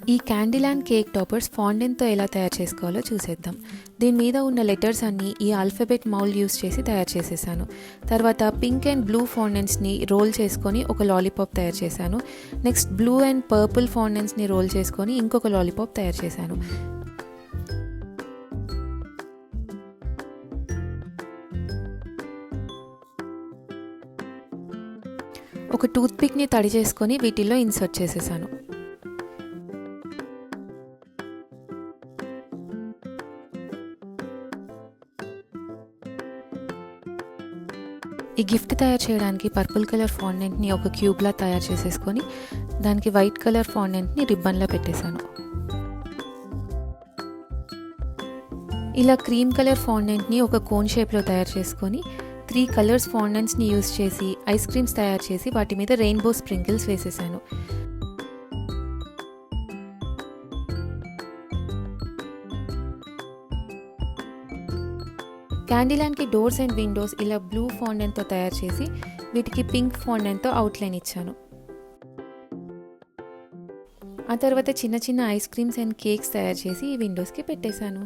ఈ క్యాండీల్యాండ్ cake toppers ఫాండెంట్తో ఎలా తయారు చేసుకోవాలో చూసేద్దాం. దీని మీద ఉన్న లెటర్స్ అన్నీ ఈ ఆల్ఫాబెట్ మౌల్డ్ యూస్ చేసి తయారు చేసేసాను. తర్వాత పింక్ అండ్ బ్లూ ఫాండెంట్స్ని రోల్ చేసుకొని ఒక లాలీపాప్ తయారు చేశాను. నెక్స్ట్ బ్లూ అండ్ పర్పుల్ ఫాండెంట్స్ని రోల్ చేసుకొని ఇంకొక లాలీపాప్ తయారు చేశాను. ఒక టూత్పిక్ని తడి చేసుకొని వీటిల్లో ఇన్సర్ట్ చేసేసాను. ఈ గిఫ్ట్ తయారు చేయడానికి పర్పుల్ కలర్ ఫాండెంట్ని ఒక క్యూబ్లా తయారు చేసేసుకొని దానికి వైట్ కలర్ ఫాండెంట్ని రిబ్బన్లా పెట్టేశాను. ఇలా క్రీమ్ కలర్ ఫాండెంట్ని ఒక కోన్ షేప్లో తయారు చేసుకొని 3 కలర్స్ ఫాండెంట్స్ని యూస్ చేసి ఐస్ క్రీమ్స్ తయారు చేసి వాటి మీద రెయిన్బో స్ప్రింకిల్స్ వేసేసాను. క్యాండీల్యాండ్కి డోర్స్ అండ్ విండోస్ ఇలా బ్లూ ఫాండెంట్తో తయారు చేసి వీటికి పింక్ ఫాండెంట్తో అవుట్లైన్ ఇచ్చాను. ఆ తర్వాత చిన్న చిన్న ఐస్ క్రీమ్స్ అండ్ కేక్స్ తయారు చేసి ఈ విండోస్కి పెట్టేశాను.